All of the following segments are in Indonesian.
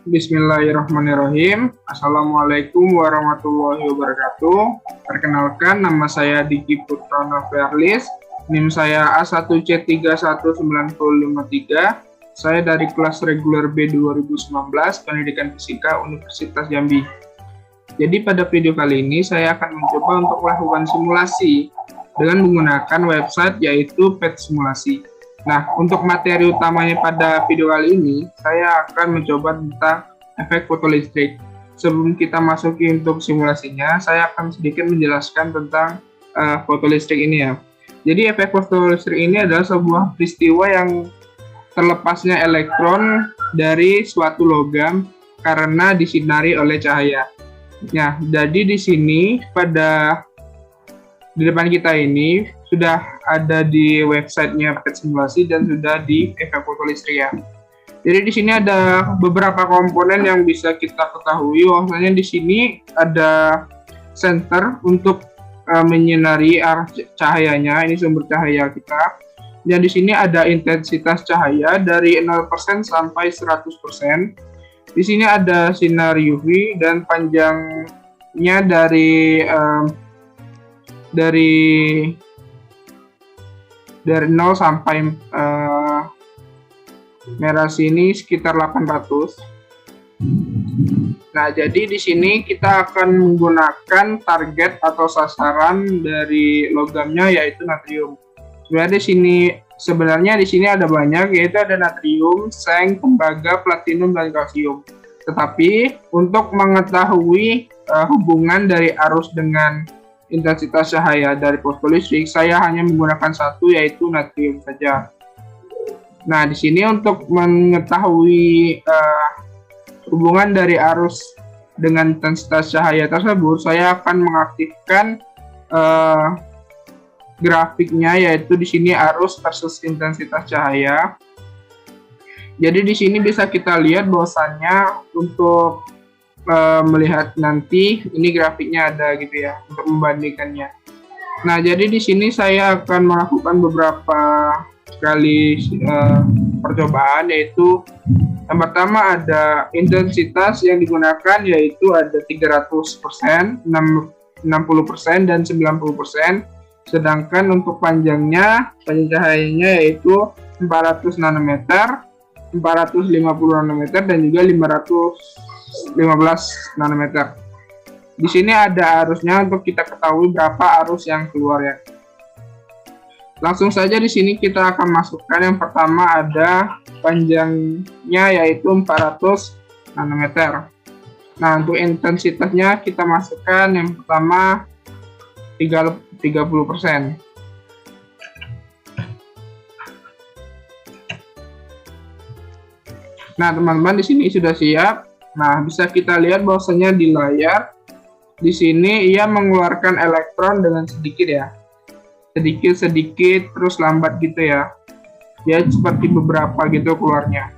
Bismillahirrahmanirrahim. Assalamualaikum warahmatullahi wabarakatuh. Perkenalkan, nama saya Diki Putra Noverlis. NIM saya A1C319053. Saya dari kelas reguler B 2019, Pendidikan Fisika Universitas Jambi. Jadi pada video kali ini saya akan mencoba untuk melakukan simulasi dengan menggunakan website yaitu PET Simulasi. Nah, untuk materi utamanya pada video kali ini, saya akan mencoba tentang efek fotolistrik. Sebelum kita masuki untuk simulasinya, saya akan sedikit menjelaskan tentang fotolistrik ini ya. Jadi efek fotolistrik ini adalah sebuah peristiwa yang terlepasnya elektron dari suatu logam karena disinari oleh cahaya. Nah, jadi di sini di depan kita ini sudah ada di websitenya PET Simulasi dan sudah di efek fotolistrik ya. Jadi di sini ada beberapa komponen yang bisa kita ketahui. Bahwasanya di sini ada senter untuk menyinari arah cahayanya. Ini sumber cahaya kita. Dan di sini ada intensitas cahaya dari 0% sampai 100%. Di sini ada sinar UV dan panjangnya dari 0 sampai merah sini sekitar 800. Nah, jadi di sini kita akan menggunakan target atau sasaran dari logamnya yaitu natrium. Sebenarnya di sini ada banyak, yaitu ada natrium, seng, tembaga, platinum, dan kalsium. Tetapi untuk mengetahui hubungan dari arus dengan intensitas cahaya dari fotolistrik, saya hanya menggunakan satu, yaitu natrium saja. Nah, di sini untuk mengetahui hubungan dari arus dengan intensitas cahaya tersebut, saya akan mengaktifkan grafiknya, yaitu di sini arus versus intensitas cahaya. Jadi di sini bisa kita lihat bahwasannya untuk melihat nanti ini grafiknya ada gitu ya untuk membandingkannya. Nah, jadi di sini saya akan melakukan beberapa kali percobaan, yaitu yang pertama ada intensitas yang digunakan yaitu ada 300%, 60%, dan 90%. Sedangkan untuk panjang cahayanya yaitu 400 nanometer, 450 nanometer, dan juga 515 nanometer. Di sini ada arusnya untuk kita ketahui berapa arus yang keluar ya. Langsung saja di sini kita akan masukkan yang pertama ada panjangnya yaitu 400 nanometer. Nah, untuk intensitasnya kita masukkan yang pertama 30%. Nah, teman-teman di sini sudah siap. Nah, bisa kita lihat bahwasanya di layar di sini ia mengeluarkan elektron dengan sedikit ya. Sedikit terus lambat gitu ya. Ya seperti beberapa gitu keluarnya.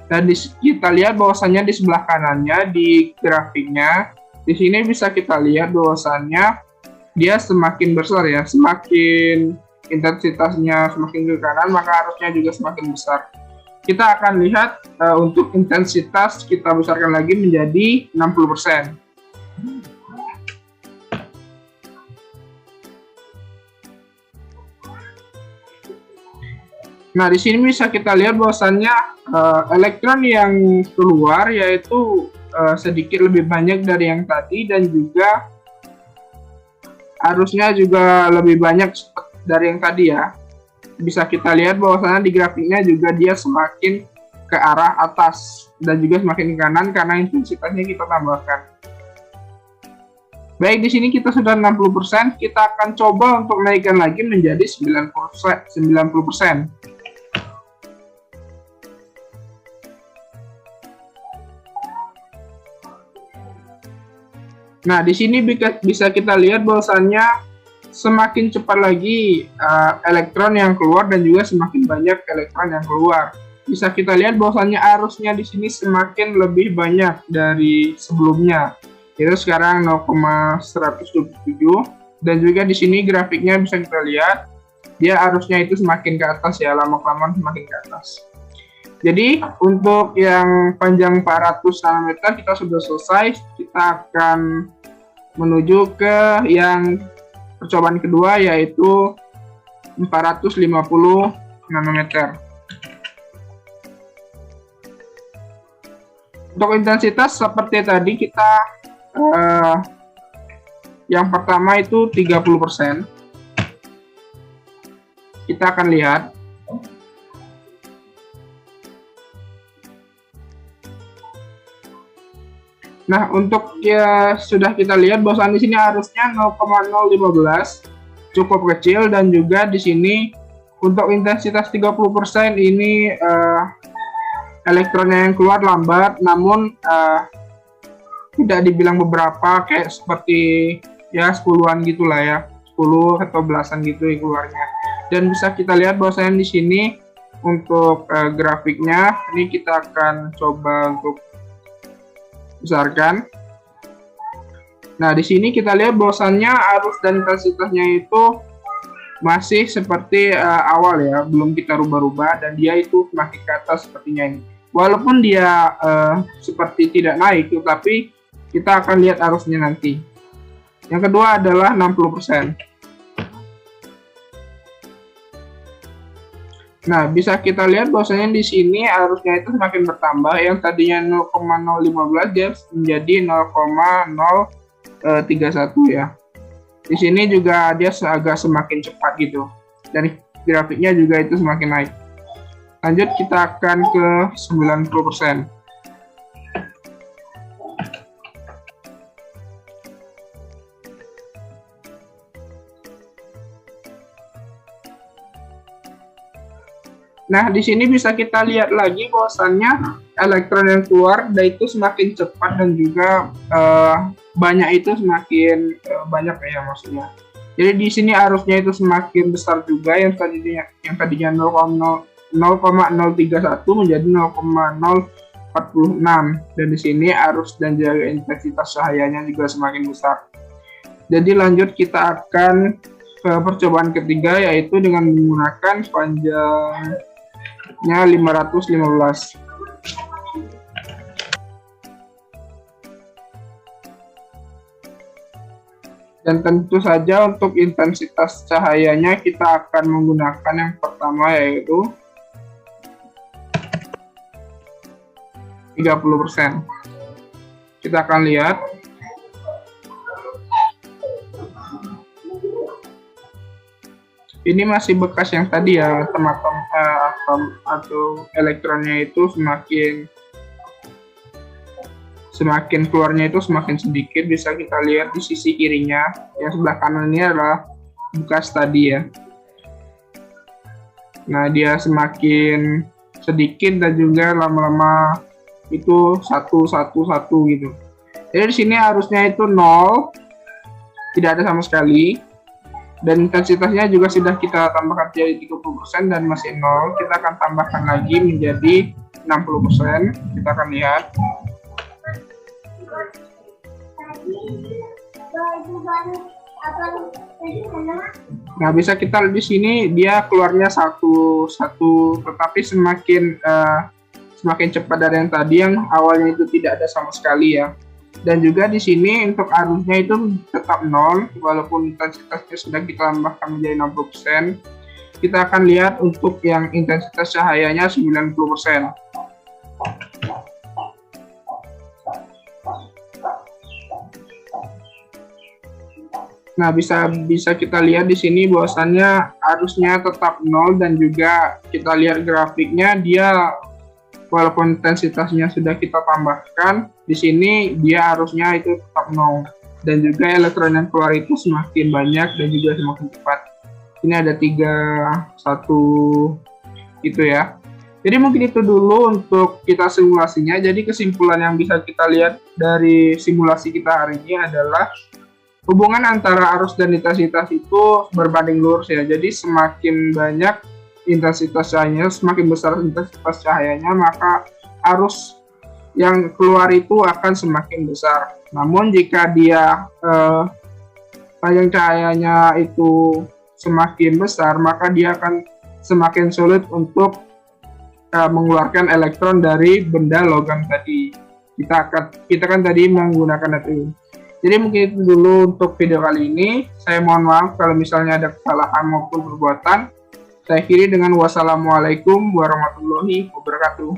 Dan kita lihat bahwasanya di sebelah kanannya di grafiknya di sini bisa kita lihat bahwasanya dia semakin besar ya, semakin intensitasnya semakin ke kanan maka arusnya juga semakin besar. Kita akan lihat untuk intensitas kita besarkan lagi menjadi 60%. Nah, di sini bisa kita lihat bahwasannya elektron yang keluar yaitu sedikit lebih banyak dari yang tadi, dan juga arusnya juga lebih banyak dari yang tadi ya. Bisa kita lihat bahwasannya di grafiknya juga dia semakin ke arah atas dan juga semakin ke kanan karena intensitasnya kita tambahkan. Baik, di sini kita sudah 60%, kita akan coba untuk naikkan lagi menjadi 90%. Nah, di sini bisa kita lihat bahwasannya semakin cepat lagi elektron yang keluar dan juga semakin banyak elektron yang keluar. bisa kita lihat bahwasannya arusnya di sini semakin lebih banyak dari sebelumnya. Itu sekarang 0,127, dan juga di sini grafiknya bisa kita lihat dia arusnya itu semakin ke atas ya, lama-kelamaan semakin ke atas. Jadi untuk yang panjang 400 nanometer kita sudah selesai. Kita akan menuju ke yang percobaan kedua, yaitu 450 nanometer. Untuk intensitas seperti tadi kita yang pertama itu 30%. Kita akan lihat. Nah, untuk ya sudah kita lihat bahwa di sini arusnya 0,015, cukup kecil, dan juga di sini untuk intensitas 30% ini elektronnya yang keluar lambat, namun tidak dibilang beberapa, kayak seperti ya 10-an gitulah ya, 10 atau belasan gitu yang keluarnya. Dan bisa kita lihat bahwasanya di sini untuk grafiknya ini kita akan coba untuk besarkan. Nah, di sini kita lihat bahwasannya arus dan intensitasnya itu masih seperti awal ya, belum kita rubah-rubah, dan dia itu semakin ke atas sepertinya ini. Walaupun dia seperti tidak naik, tetapi kita akan lihat arusnya nanti. Yang kedua adalah 60%. Nah, bisa kita lihat bahwasanya di sini arusnya itu semakin bertambah. Yang tadinya 0,015 dia menjadi 0,031 ya. Di sini juga dia agak semakin cepat gitu. Dan grafiknya juga itu semakin naik. Lanjut kita akan ke 90%. Nah, di sini bisa kita lihat lagi bahwasannya elektron yang keluar itu semakin cepat, dan juga banyak itu semakin banyak ya maksudnya. Jadi di sini arusnya itu semakin besar juga, yang tadinya 0,031 menjadi 0,046, dan di sini arus dan juga intensitas cahayanya juga semakin besar. Jadi lanjut kita akan ke percobaan ketiga, yaitu dengan menggunakan panjangnya 515. Dan tentu saja untuk intensitas cahayanya kita akan menggunakan yang pertama, yaitu 30%. Kita akan lihat. Ini masih bekas yang tadi ya, atom atau elektronnya itu semakin keluarnya itu semakin sedikit. Bisa kita lihat di sisi kirinya, yang sebelah kanan ini adalah bekas tadi ya. Nah, dia semakin sedikit, dan juga lama-lama itu satu gitu. Jadi di sini harusnya itu 0, tidak ada sama sekali. Dan intensitasnya juga sudah kita tambahkan jadi 30% dan masih 0. Kita akan tambahkan lagi menjadi 60%. Kita akan lihat. Nah, bisa kita lihat di sini dia keluarnya satu, tetapi semakin cepat dari yang tadi, yang awalnya itu tidak ada sama sekali ya. Dan juga di sini untuk arusnya itu tetap 0, walaupun intensitasnya sudah kita tambahkan menjadi 60%. Kita akan lihat untuk yang intensitas cahayanya 90%. Nah, bisa kita lihat di sini bahwasannya arusnya tetap 0, dan juga kita lihat grafiknya, dia walaupun intensitasnya sudah kita tambahkan, di sini dia arusnya itu tetap 0. Dan juga elektron yang keluar itu semakin banyak dan juga semakin cepat. Ini ada 3, 1 gitu ya. Jadi mungkin itu dulu untuk kita simulasinya. Jadi kesimpulan yang bisa kita lihat dari simulasi kita hari ini adalah hubungan antara arus dan intensitas itu berbanding lurus ya. Jadi semakin banyak intensitas cahayanya, semakin besar intensitas cahayanya, maka arus yang keluar itu akan semakin besar. Namun jika dia panjang cahayanya itu semakin besar, maka dia akan semakin sulit untuk mengeluarkan elektron dari benda logam tadi. Kita kan tadi menggunakan natrium. Jadi mungkin itu dulu untuk video kali ini. Saya mohon maaf kalau misalnya ada kesalahan maupun perbuatan. Saya akhiri dengan wassalamualaikum warahmatullahi wabarakatuh.